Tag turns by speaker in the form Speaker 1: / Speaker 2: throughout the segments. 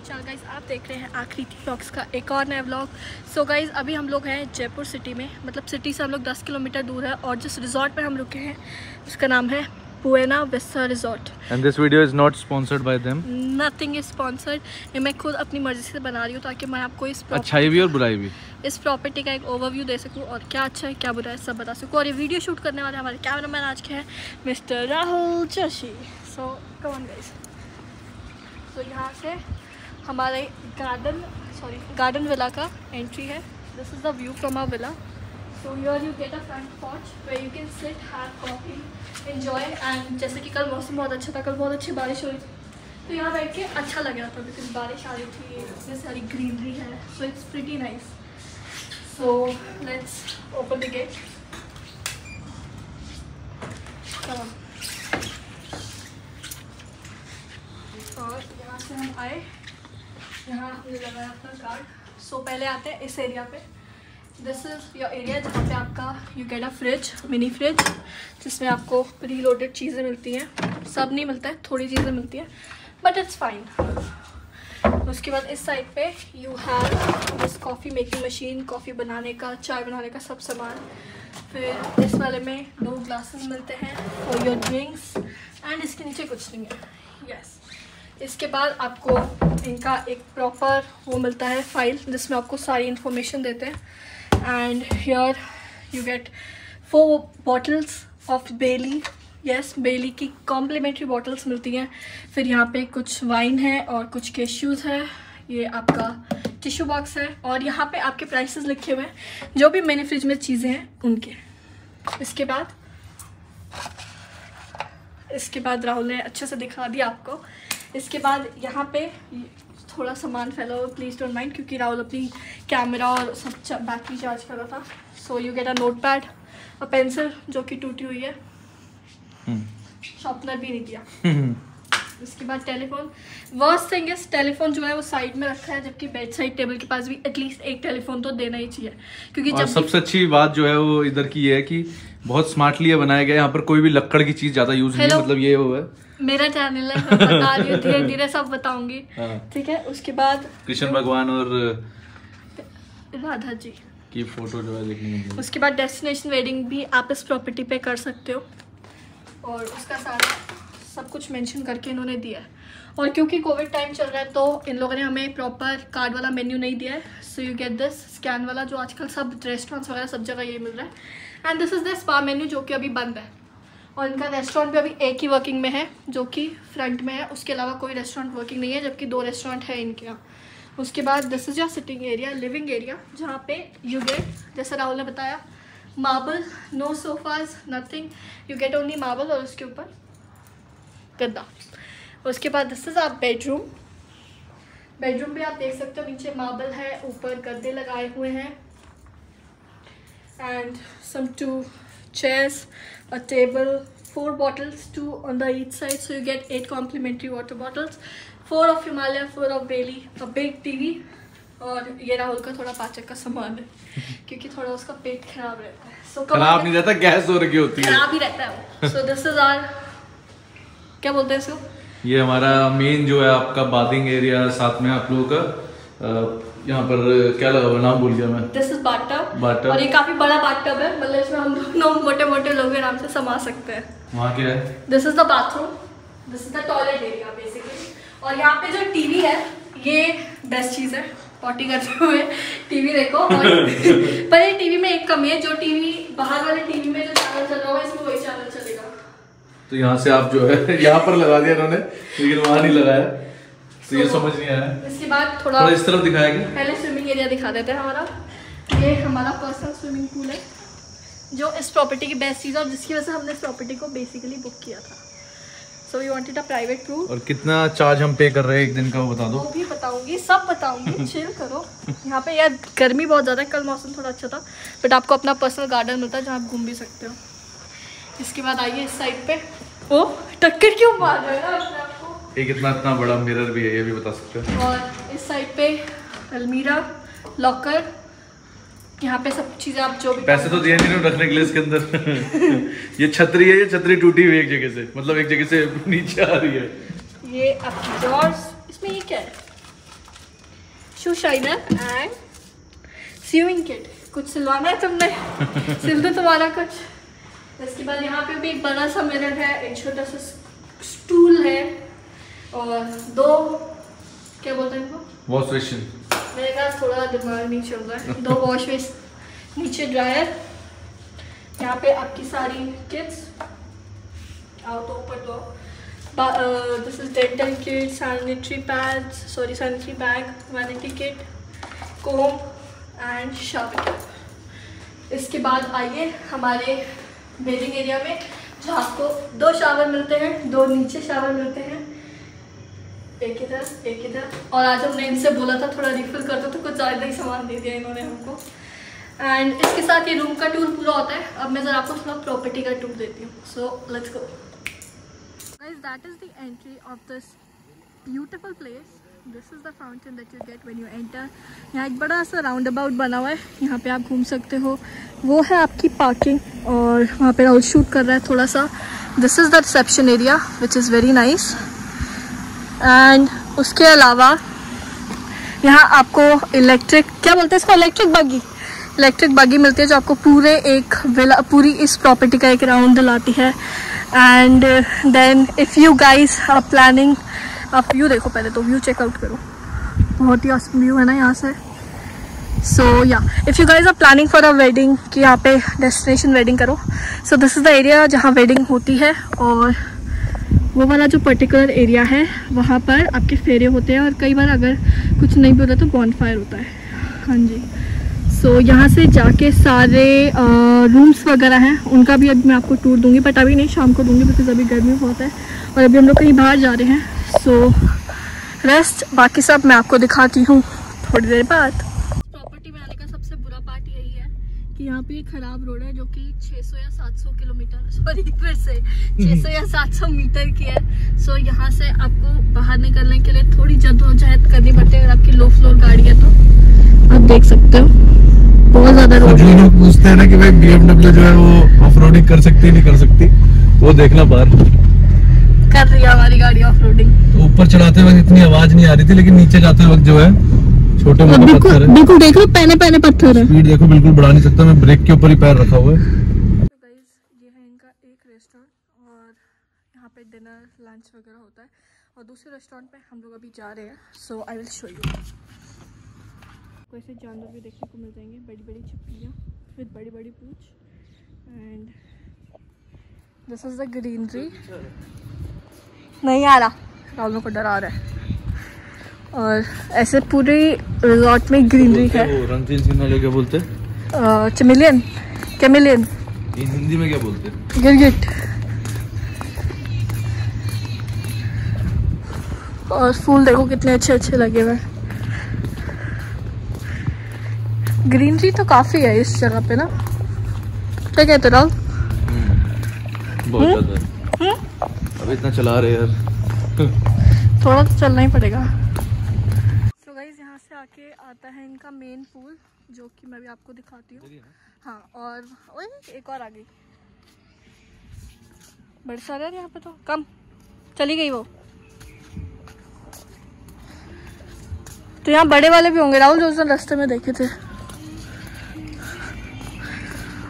Speaker 1: Channel guys, आप देख रहे हैं आकृति व्लॉग्स का एक और नया व्लॉग। सो गाइस, अभी हम लोग हैं जयपुर सिटी में, मतलब सिटी से हम लोग 10 किलोमीटर दूर है और जिस रिजॉर्ट पे हम रुके हैं उसका नाम है Buena Vista resort.
Speaker 2: And this video is not sponsored by them,
Speaker 1: nothing is sponsored. ये मैं खुद अपनी मर्जी से बना रही हूँ ताकि मैं आपको
Speaker 2: अच्छाई भी और बुराई भी
Speaker 1: इस प्रॉपर्टी का एक ओवरव्यू दे सकूँ और क्या अच्छा है क्या बुरा है सब बता सकूँ। और ये वीडियो शूट करने वाले हमारे कैमरामैन आज के हैं mister Rahul Joshi. So come on guys. तो यहाँ से हमारे गार्डन विला का एंट्री है। This is the view from our villa. So here you get a front porch where you can sit, have coffee, enjoy. And जैसे कि कल मौसम बहुत अच्छा था, कल बहुत अच्छी बारिश हो रही थी, तो यहाँ बैठ के अच्छा लग रहा था बिकॉज बारिश आ रही थी, इतनी सारी ग्रीनरी है, so it's pretty nice. So let's open the gate. और यहाँ से हम आए, यहाँ हमने लगाया अपना कार्ड। सो पहले आते हैं इस एरिया पे। दिस इज़ योर एरिया जहाँ पे आपका you get a fridge, mini fridge, जिसमें आपको प्री लोडेड चीज़ें मिलती हैं। सब नहीं मिलता है, थोड़ी चीज़ें मिलती हैं, बट इट्स फाइन। उसके बाद इस साइड पे you have this coffee making machine, coffee बनाने का, चाय बनाने का सब सामान। फिर इस वाले में 2 ग्लासेस मिलते हैं फॉर योर ड्रिंक्स एंड इसके नीचे कुछ नहीं है। यस। इसके बाद आपको इनका एक प्रॉपर वो मिलता है फाइल जिसमें आपको सारी इन्फॉर्मेशन देते हैं। And here you get 4 bottles of Bailley. Yes, Bailley की कॉम्प्लीमेंट्री बॉटल्स मिलती हैं। फिर यहाँ पे कुछ वाइन है और कुछ केश्यूज़ है। ये आपका टिश्यू बॉक्स है और यहाँ पे आपके प्राइसेस लिखे हुए हैं जो भी मिनी फ्रिज में चीज़ें हैं उनके। इसके बाद राहुल ने अच्छे से दिखा दिया आपको। इसके बाद यहाँ पे थोड़ा सामान फैला हुआ, प्लीज़ डोंट माइंड, क्योंकि राहुल अपनी कैमरा और सब बैटरी चार्ज कर रहा था। So you get a note pad, a pencil जो कि टूटी हुई है, शॉर्पनर भी नहीं दिया। इसके बाद telephone. Worst thing is telephone जो है वो साइड में रखा है, जबकि बेड साइड टेबल के पास भी एटलीस्ट एक टेलीफोन तो देना ही चाहिए, क्योंकि
Speaker 2: और सबसे अच्छी बात जो है वो इधर की ये है कि बहुत स्मार्टली ये बनाया गया है। यहाँ पर कोई भी लकड़ की चीज ज्यादा यूज नहीं है, मतलब ये वो है।
Speaker 1: मेरा चैनल है, मैं बता रही हूँ, धीरे धीरे सब बताऊंगी। ठीक है। उसके बाद
Speaker 2: कृष्ण भगवान और
Speaker 1: राधा जी
Speaker 2: की फोटो जो है देखने को।
Speaker 1: उसके बाद डेस्टिनेशन वेडिंग भी आप इस प्रॉपर्टी पे कर सकते हो और उसका सारा सब कुछ मेंशन करके इन्होंने दिया है। और क्योंकि कोविड टाइम चल रहा है तो इन लोगों ने हमें प्रॉपर कार्ड वाला मेन्यू नहीं दिया है। So you get this scan वाला, जो आजकल सब रेस्टोरेंट्स वगैरह सब जगह ये मिल रहा है। And this is the spa menu जो कि अभी बंद है और इनका रेस्टोरेंट भी अभी एक ही वर्किंग में है जो कि फ्रंट में है। उसके अलावा कोई रेस्टोरेंट वर्किंग नहीं है, जबकि 2 रेस्टोरेंट है इनके यहाँ। उसके बाद this is your sitting area, living area, जहाँ पे यू गेट, जैसे राहुल ने बताया, marble, no sofas, nothing, you get only marble और उसके ऊपर गद्दा। उसके बाद दिस इज़ आप बेडरूम भी आप देख सकते हो, नीचे मार्बल है, ऊपर गद्दे लगाए हुए हैं। And some 2 chairs, a table, 4 bottles, 2 on the each side, so you get 8 complimentary water bottles, 4 of Himalaya, 4 of Bailey, a big TV। और ये राहुल का थोड़ा पाचक का सामान है क्योंकि थोड़ा उसका पेट खराब रहता है। So
Speaker 2: खराब नहीं रहता, गैस हो रखी होती है,
Speaker 1: खराब ही रहता है वो। So this is our, क्या बोलते हैं इसको, ये
Speaker 2: हमारा मेन जो है आपका बाथिंग एरिया। साथ में आप लोगों का यहाँ पर क्या लगा हुआ, नाम भूल गया मैं। दिस इज बाथटब और ये काफी बड़ा बाथटब है, मतलब इसमें हम दोनों मोटे मोटे लोग आराम से समा सकते हैं। वहाँ क्या है? This is the bathroom, this is the toilet area basically. और यहाँ पे जो टीवी है ये बेस्ट चीज़ है, पॉटी करते हुए टीवी देखो। और पर ये टीवी में एक कमी है, जो टीवी बाहर वाले टीवी में जो चैनल चल रहा होगा इसमें वही चैनल चलेगा। तो यहाँ से आप जो है यहाँ पर लगा दिया इन्होंने, लेकिन वहाँ नहीं लगाया, तो ये समझ नहीं आया। इसके बाद थोड़ा इस तरफ दिखाया गया। पहले स्विमिंग एरिया दिखा देते हैं हमारा। ये हमारा पर्सनल स्विमिंग पूल है जो इस प्रॉपर्टी की बेस्ट चीज़ है और जिसकी वजह से हमने इस प्रॉपर्टी को बेसिकली बुक किया था। So we wanted a private pool. और कितना चार्ज हम पे कर रहे हैं एक दिन का वो बता दो। वो भी बताऊंगी, सब बताऊंगी, चिल करो। यहाँ पे यार गर्मी बहुत ज़्यादा है, कल मौसम थोड़ा अच्छा था, बट आपको अपना पर्सनल गार्डन मिलता है जहाँ आप घूम भी सकते हो। इसके बाद आइए इस साइड पे। ओ टक्कर क्यों मार रहे हैं अपने आप को? एक इतना बड़ा मिरर भी है, ये भी बता सकते हो। और इस साइड पे अलमीरा, लॉकर, यहाँ पे सब चीजें आप जो भी पैसे तो दिए नहीं रखने के लिए इसके अंदर। ये छतरी है, ये छतरी टूटी हुई एक जगह से, मतलब एक जगह से नीचे आ रही है। ये आपकी ड्रॉर्स, इसमें ये क्या है?
Speaker 1: शू शाइनर एंड स्विमिंग किट। कुछ सिलवाना है तुमने? सिल दो तुम्हारा कुछ। इसके बाद यहाँ पे भी एक बड़ा सा मिरर है, एक छोटा सा स्टूल है और 2 क्या बोलते हैं इनको, वॉश बेसिन। मेरे पास थोड़ा दिमाग नहीं चल रहा है। 2 वॉश बेसिन, नीचे ड्रायर, यहाँ पे आपकी सारी किट्स। आओ तो ऊपर दो। This is dental kit, sanitary pads, sorry sanitary bag, vanity kit, comb and shower cap. इसके बाद आइए हमारे बेडिंग एरिया में, जहाँ आपको 2 शावर मिलते हैं, 2 नीचे शावर मिलते हैं, एक इधर एक इधर। और आज हमने इनसे बोला था थोड़ा रिफिल कर दो, तो कुछ ज़्यादा ही सामान दे दिया इन्होंने हमको। एंड इसके साथ ये रूम का टूर पूरा होता है। अब मैं ज़रा आपको थोड़ा प्रॉपर्टी का टूर देती हूँ। So let's go guys, that is the entry of this beautiful place. This is the fountain that you get when you enter. यहाँ एक बड़ा सा राउंड अबाउट बना हुआ है, यहाँ पे आप घूम सकते हो। वो है आपकी पार्किंग और वहाँ पे राहुल शूट कर रहा है थोड़ा सा। This is the reception area which is very nice. And उसके अलावा यहाँ आपको इलेक्ट्रिक, क्या बोलते हैं इसको, इलेक्ट्रिक बगी मिलती है, जो आपको पूरी इस प्रॉपर्टी का एक राउंड दिलाती है। And then if you guys are planning, आप व्यू देखो, पहले तो व्यू चेकआउट करो, बहुत ही awesome व्यू है ना यहाँ से। सो या if you guys are planning for a wedding, कि यहाँ पे डेस्टिनेशन वेडिंग करो, so this is the area जहाँ वेडिंग होती है। और वो वाला जो पर्टिकुलर एरिया है वहाँ पर आपके फेरे होते हैं, और कई बार अगर कुछ नहीं भी होता तो बॉनफायर होता है। हाँ जी। सो यहाँ से जाके सारे रूम्स वगैरह हैं उनका भी अभी मैं आपको टूर दूंगी, बट अभी नहीं, शाम को दूंगी, बिकॉज अभी गर्मी बहुत है और अभी हम लोग कहीं बाहर जा रहे हैं। सो रेस्ट बाकी सब मैं आपको दिखाती हूँ थोड़ी देर बाद। प्रॉपर्टी में आने का सबसे बुरा पार्ट यही है कि यहाँ पे खराब रोड है, जो कि 600 या 700 किलोमीटर, सॉरी फिर से 600 या 700 मीटर की है। सो यहाँ से आपको बाहर निकलने के लिए थोड़ी जद्दोजहद करनी पड़ती है। अगर आपकी लो फ्लोर गाड़ी है तो आप देख सकते हो बहुत ज्यादा रोड।
Speaker 3: जो लोग पूछते हैं ना कि भाई BMW जो है वो ऑफ रोडिंग कर सकती है नहीं कर सकती, वो देखना बाहर
Speaker 1: कर रही है हमारी गाड़ी ऑफ रोडिंग।
Speaker 3: तो ऊपर चढ़ाते वक्त इतनी आवाज नहीं आ रही थी, लेकिन नीचे जाते वक्त जो है छोटे मोटे पत्थर है,
Speaker 1: बिल्कुल देख लो, पहले पत्थर है।
Speaker 3: स्पीड देखो, बिल्कुल बढ़ा नहीं सकता मैं, ब्रेक के ऊपर ही पैर रखा हुआ है।
Speaker 1: तो गाइस ये है इनका एक रेस्टोरेंट, और यहाँ पे डिनर लंच वगैरह होता है। और दूसरे रेस्टोरेंट पे हम लोग अभी जा रहे हैं, सो आई विल शो यू। ऐसे जानवर भी देखने को मिल जाएंगे, बड़ी बड़ी छिपकलियाँ विद बड़ी बड़ी पूंछ। And this is the greenery. नहीं आ रहा, राहुल को डरा रहा है। और ऐसे पूरे रिजॉर्ट में ग्रीनरी है।
Speaker 3: वो रंगीन सिग्नल क्या बोलते हैं?
Speaker 1: चमेलियन, कैमेलियन।
Speaker 3: ये हिंदी में क्या बोलते हैं?
Speaker 1: गिरगिट। और फूल देखो कितने अच्छे अच्छे लगे हुए हैं। ग्रीनरी तो काफी है इस जगह पे ना, क्या कहते राहुल?
Speaker 3: बहुत ज्यादा। अब इतना चला रहे यार
Speaker 1: थोड़ा तो चलना ही पड़ेगा। सो गाइस यहाँ से आके आता है इनका मेन पूल, जो कि मैं भी आपको दिखाती हूँ। हाँ, और ओए एक और आ गई, बड़े सारे यहाँ पे तो कम चली गई वो। तो यहाँ बड़े वाले भी होंगे राहुल, जो उस दिन रास्ते में देखे थे।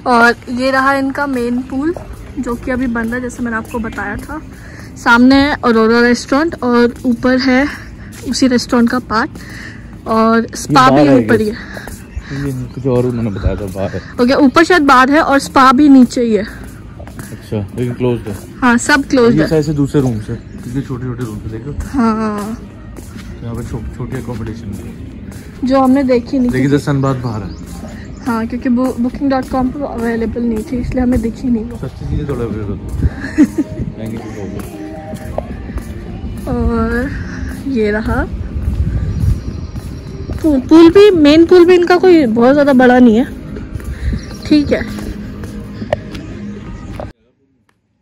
Speaker 1: और ये रहा इनका मेन पूल, जो कि अभी बंद है, जैसे मैंने आपको बताया था। सामने है ऑरोरा रेस्टोरेंट, और ऊपर है उसी रेस्टोरेंट का पार्ट, और स्पा भी ऊपर ही है।
Speaker 3: कुछ और उन्होंने बताया था बाहर है।
Speaker 1: ओके, ऊपर शायद बार है और स्पा भी नीचे ही है।
Speaker 3: अच्छा, लेकिन क्लोज्ड है।
Speaker 1: हाँ, सब क्लोज्ड है।
Speaker 3: ऐसे दूसरे रूम से, कितने छोटे छोटे रूम से देखो।
Speaker 1: हाँ,
Speaker 3: यहाँ पे छोटी अकोमोडेशन
Speaker 1: जो हमने देखी नहीं,
Speaker 3: लेकिन सनबाथ बाहर है।
Speaker 1: हाँ, क्योंकि booking.com पर अवेलेबल नहीं थी, इसलिए हमें दिखी नहीं वो।
Speaker 3: सस्ती चीजें थोड़ा
Speaker 1: और ये रहा पूल भी, मेन पूल भी इनका कोई बहुत ज़्यादा बड़ा नहीं है, ठीक है।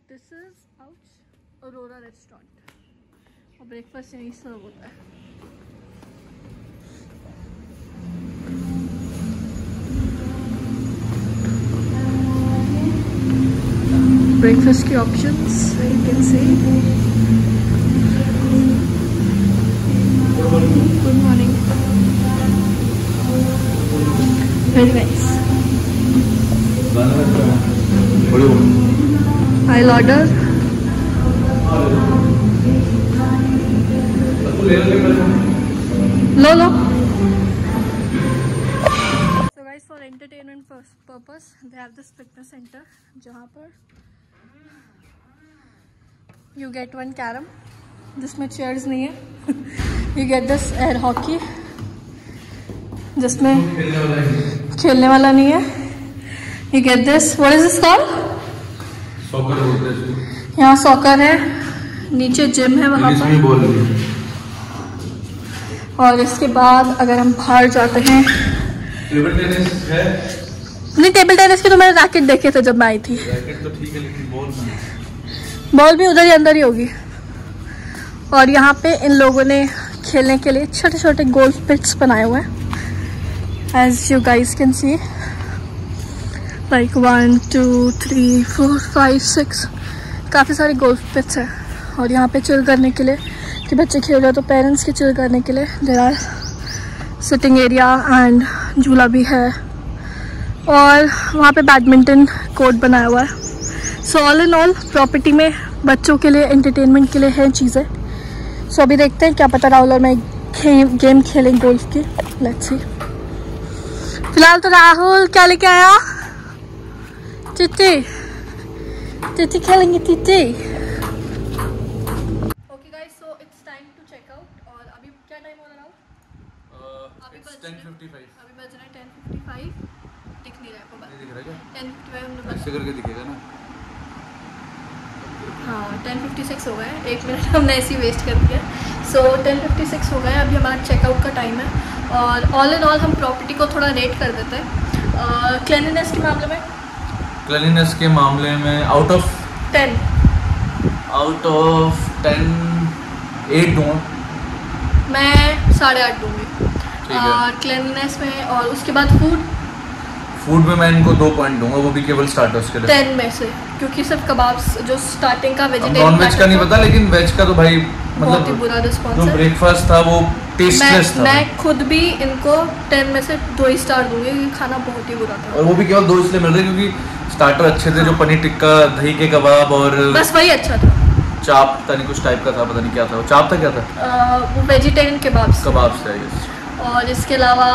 Speaker 1: दिस इज ऑरोरा रेस्टोरेंट, और ब्रेकफास्ट यहीं सर्व होता है। ब्रेकफास्ट के options you can see. Good morning. Very nice. I order. Low low. So guys, for entertainment purpose, they have this fitness center जहाँ पर you get one carom, जिसमें chairs नहीं है। You get this air hockey, जिसमें खेलने वाला नहीं है। You get this, what is this called?
Speaker 2: Soccer बोलते हैं।
Speaker 1: यहाँ सॉकर है, नीचे जिम है वहाँ पर। और इसके बाद अगर हम बाहर जाते हैं,
Speaker 2: टेबल टेनिस है?
Speaker 1: नहीं, टेबल टेनिस के तो मैंने रैकेट देखे थे जब मैं आई थी।
Speaker 2: रैकेट तो ठीक है, लेकिन
Speaker 1: बॉल भी उधर ही अंदर ही होगी। और यहाँ पे इन लोगों ने खेलने के लिए छोटे छोटे गोल्फ पिट्स बनाए हुए हैं, as you guys can see, like 1 2 3 4 5 6 काफ़ी सारे गोल्फ पिट्स हैं। और यहाँ पे चिल करने के लिए कि बच्चे खेल रहे हो तो पेरेंट्स के चिल करने के लिए there are sitting area and झूला भी है। और वहाँ पे बैडमिंटन कोर्ट बनाया हुआ है। So all in all property में बच्चों के लिए एंटरटेनमेंट के लिए है चीज़ें। सो अभी देखते हैं, क्या पता राहुल और मैं गेम खेलें गोल्फ की। Let's see. फिलहाल तो राहुल क्या लेके आया? चिट्टी चिट्टी खेलेंगे चिट्टी। Okay guys, so it's time to check out. और अभी क्या टाइम हो रहा है राहुल? अभी बज रहा है 10:55। दिख नहीं रहा है आपको?
Speaker 2: दिख रहा है क्या?
Speaker 1: 10:55 हमने
Speaker 2: ऐसे करके दिखेगा ना।
Speaker 1: हाँ, 10:56 हो गए। 1 मिनट हमने ऐसे ही वेस्ट कर दिया। सो 10:56 हो गए, अभी हमारा चेकआउट का टाइम है। और ऑल इन ऑल हम प्रॉपर्टी को थोड़ा रेट कर देते हैं। क्लीनलीनेस के मामले में,
Speaker 2: क्लीनलीनेस के मामले में आउट ऑफ 10 8 दूँगा
Speaker 1: मैं। 8.5 दूँगी। और क्लीनलीनेस में, और उसके बाद फूड
Speaker 2: में मैं इनको 2 पॉइंट दूंगा, वो भी केवल स्टार्टर्स के लिए
Speaker 1: 10 में से, क्योंकि सिर्फ कबाब्स जो स्टार्टिंग का वेजिटेरियन,
Speaker 2: नॉन वेज का नहीं पता, लेकिन वेज का तो भाई
Speaker 1: बहुत ही बुरा रिस्पॉन्स है।
Speaker 2: जो ब्रेकफास्ट था वो टेस्टलेस था।
Speaker 1: मैं खुद भी इनको 10 में से 2 ही स्टार दूंगी, क्योंकि खाना बहुत ही बुरा था।
Speaker 2: और वो भी केवल 2 इसलिए मिल रहे क्योंकि स्टार्टर अच्छे थे। जो पनीर टिक्का, दही के कबाब और
Speaker 1: बस वही अच्छा था।
Speaker 2: चाप पता नहीं कुछ टाइप का था, पता नहीं क्या था वो। चाप था क्या था?
Speaker 1: वो वेजिटेरियन कबाब्स
Speaker 2: थे।
Speaker 1: और इसके अलावा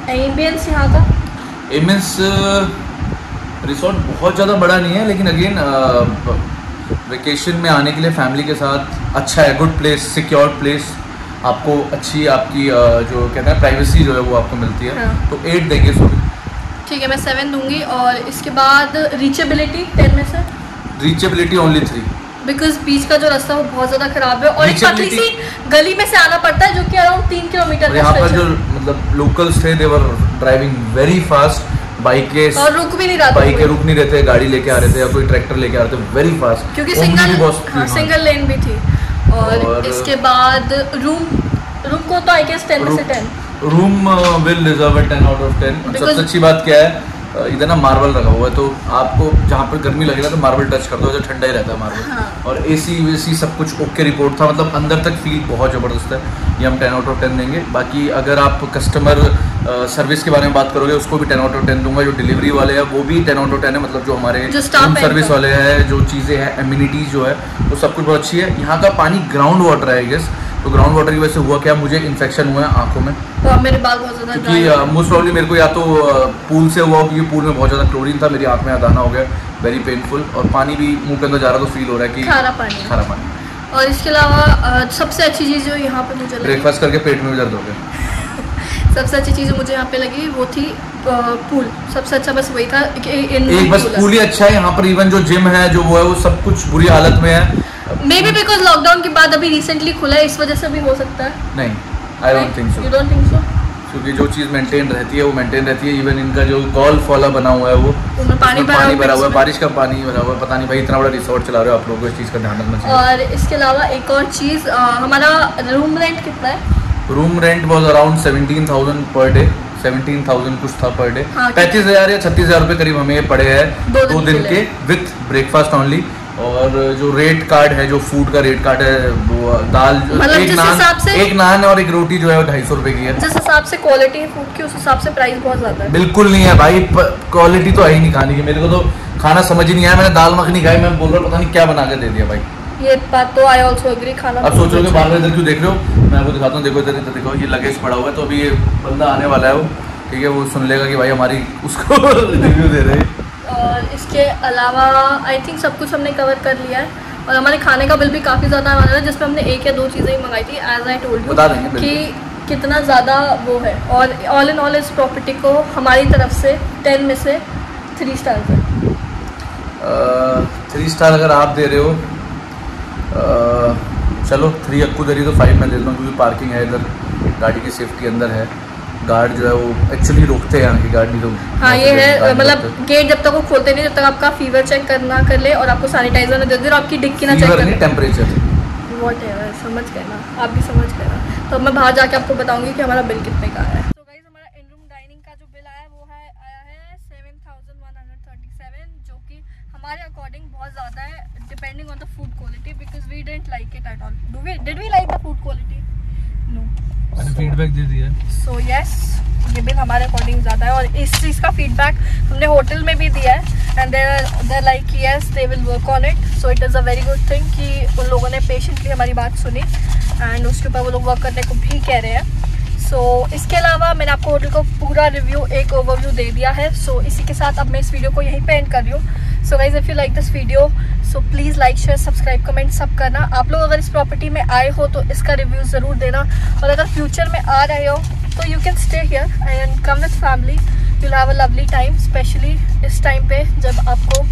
Speaker 1: एम्बियंस यहाँ का
Speaker 2: एमिस रिसोर्ट बहुत ज़्यादा बड़ा नहीं है, लेकिन अगेन वेकेशन में आने के लिए फैमिली के साथ अच्छा है। गुड प्लेस, सिक्योर प्लेस, आपको अच्छी आपकी जो कहते हैं प्राइवेसी जो है वो आपको मिलती है। हाँ। तो 8 देंगे सो। ठीक
Speaker 1: है, मैं 7 दूंगी। और इसके बाद रीचेबिलिटी 10 में से।
Speaker 2: रीचेबिलिटी ओनली 3,
Speaker 1: बिकॉज बीच का जो रास्ता वो बहुत ज़्यादा खराब है और एक पतली सी गली में से आना पड़ता है, जो कि अराउंड 3 किलोमीटर।
Speaker 2: यहाँ पर जो मतलब लोकल्स थे, दे वर ड्राइविंग वेरी फास्ट, बाइकें
Speaker 1: और रुक भी नहीं रहा,
Speaker 2: बाइकें रुक नहीं रहे थे, गाड़ी लेके आ रहे थे या कोई ट्रैक्टर लेके आ रहे थे, वेरी फास्ट,
Speaker 1: क्योंकि सिंगल लेन भी थी। और इसके बाद रूम को तो आई गेस 10 में से 10
Speaker 2: room will deserve 10 out of 10। सबसे अच्छी बात क्या है, इधर ना मार्बल रखा हुआ है, तो आपको जहाँ पर गर्मी लगे ना तो मार्बल टच कर दो, तो ठंडा ही रहता है मार्बल। हाँ। और एसी वेसी सब कुछ ओके रिपोर्ट था, मतलब अंदर तक फील बहुत ज़बरदस्त है। ये हम 10 आउट ऑफ 10 देंगे। बाकी अगर आप कस्टमर सर्विस के बारे में बात करोगे, उसको भी 10 आउट ऑफ 10 दूंगा। जो डिलीवरी वाले हैं वो भी 10 आउट ऑफ 10 है, मतलब जो हमारे रूम सर्विस वाले हैं, जो चीज़ें हैं, एम्यूनिटीज़ जो है वो सब कुछ बहुत अच्छी है। यहाँ का पानी ग्राउंड वाटर है आई गेस, तो ग्राउंड वाटर की वजह से हुआ क्या, मुझे इन्फेक्शन हुआ है आँखों में,
Speaker 1: तो मेरे बाल बहुत ज़्यादा,
Speaker 2: क्योंकि मोस्ट प्रॉब्ली मेरे को या तो पूल से हुआ, क्योंकि पूल में बहुत ज़्यादा क्लोरीन था, मेरी आँख में दाना हो गया, वेरी पेनफुल। और पानी भी मुंह के अंदर जा रहा तो फील हो रहा है कि खारा पानी।
Speaker 1: और इसके अलावा सबसे अच्छी चीज़ जो यहाँ पे मुझे
Speaker 2: ब्रेकफास्ट करके पेट में भी दर्द हो गया।
Speaker 1: सबसे अच्छी चीज़ मुझे यहाँ पे लगी वो थी पूल। सबसे अच्छा बस वही था,
Speaker 2: एक बस पूल ही अच्छा है यहाँ पर। इवन जो जिम है जो वो है वो सब कुछ बुरी हालत में है।
Speaker 1: मे बी बिकॉज लॉकडाउन के बाद अभी रिसेंटली खुला है, इस वजह से भी हो सकता है।
Speaker 2: नहीं, I don't think so.
Speaker 1: You don't think so?
Speaker 2: क्योंकि जो चीज़ मेंटेन रहती है वो मेंटेन रहती है। इवन इनका जो गोल्फ वाला बना हुआ है वो पानी भरा हुआ है, बारिश का पानी भरा हुआ है। पता नहीं भाई, इतना बड़ा रिसोर्ट चला रहे हो आप लोगों को, इस चीज़ का ध्यान रखना चाहिए।
Speaker 1: और इसके अलावा एक और चीज़, हमारा रूम रेंट कितना है?
Speaker 2: Room rent was around 17,000 per day, 17,000 कुछ था पर डे। 35,000 या 36,000 रुपये करीब हमें पड़े हैं 2 दिन के, विथ ब्रेकफास्ट ओनली। और जो रेट कार्ड है, जो फूड का रेट कार्ड है, वो दाल एक नान और एक रोटी जो है वो 250 रुपए की है।
Speaker 1: जिस हिसाब से क्वालिटी है फूड की, उस हिसाब से प्राइस बहुत ज्यादा है।
Speaker 2: बिल्कुल नहीं है भाई, क्वालिटी तो है ही नहीं खाने की। मेरे को तो खाना समझ ही नहीं आया, मैंने दाल मखनी खाई, मैं बोल रहा पता नहीं क्या बना के दे दिया भाई।
Speaker 1: ये बात तो आई ऑल्सो एग्री। खाना
Speaker 2: अब सोच रहे हो बार बार इधर क्यों देख रहे हो, मैं आपको दिखाता हूँ। देखो इधर देखो, ये लगेज पड़ा हुआ है, तो अभी ये बंदा आने वाला है, वो ठीक है, वो सुन लेगा कि भाई हमारी उसको रिव्यू दे रहे हैं।
Speaker 1: और इसके अलावा आई थिंक सब कुछ हमने कवर कर लिया है। और हमारे खाने का बिल भी काफ़ी ज़्यादा आ रहा है, जिसमें हमने 1 या 2 चीज़ें ही मंगाई थी, एज आई टोल्ड यू कि कितना ज़्यादा वो है। और ऑल इन ऑल इस प्रॉपर्टी को हमारी तरफ से 10 में से 3 स्टार है।
Speaker 2: 3 स्टार अगर आप दे रहे हो, चलो 3 अक्कू दे रही तो 5 मैं दे दूँ, क्योंकि पार्किंग है इधर, गाड़ी की सेफ्टी अंदर है, गार्ड जो है वो एक्चुअली रोकते हैं यहाँ की गार्ड नहीं तो।
Speaker 1: हाँ ये है, मतलब गेट जब तक वो खोलते नहीं, जब तक आपका फीवर चेक करना कर ले और आपको सैनिटाइजर दे दे और आपकी डिक्की ना चेक कर,
Speaker 2: टेम्परेचर
Speaker 1: वॉट एवर, समझ गए ना, आप भी समझ गए ना। तो मैं बाहर जाके आपको बताऊंगी कि हमारा बिल कितने का है। तो गाइस हमारा इन रूम डाइनिंग का जो बिल आया वो आया है 7,137, जो कि हमारे अकॉर्डिंग बहुत ज़्यादा है, depending on the food quality, because we didn't like it at all. Did we like the food quality? No,
Speaker 3: मैंने फीडबैक दे दिया।
Speaker 1: सो यस, ये बिल हमारे अकॉर्डिंग ज़्यादा है। और इस चीज़ का फीडबैक हमने होटल में भी दिया है, and there like yes they will work on it. So it is a very good thing कि उन लोगों ने पेशेंटली हमारी बात सुनी एंड उसके ऊपर वो लोग वर्क करने को भी कह रहे हैं। सो इसके अलावा मैंने आपको होटल को पूरा रिव्यू, एक ओवरव्यू दे दिया है। सो इसी के साथ अब मैं इस वीडियो को यहीं पे एंड कर रही हूँ। So guys if you like this video, so please like, share, subscribe, comment सब करना। आप लोग अगर इस प्रॉपर्टी में आए हो तो इसका रिव्यू ज़रूर देना, और अगर फ्यूचर में आ रहे हो तो you can stay here and come with family, you will have a lovely time, specially इस टाइम पे जब आपको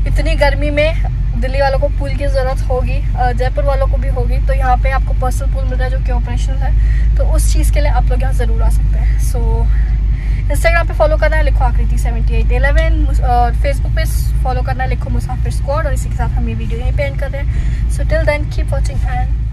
Speaker 1: इतनी गर्मी में दिल्ली वालों को पूल की ज़रूरत होगी, जयपुर वालों को भी होगी, तो यहाँ पे आपको पर्सनल पूल मिल रहा है जो कि ऑपरेशनल है, तो उस चीज़ के लिए आप लोग यहाँ ज़रूर आ सकते हैं। सो इंस्टाग्राम पे फॉलो करना है, लिखो आकृति 7811, और फेसबुक पे फॉलो करना है, लिखो मुसाफिर स्क्वाड, और इसी के साथ हम ये वीडियो यहीं पे एंड कर रहे हैं। So till then keep watching and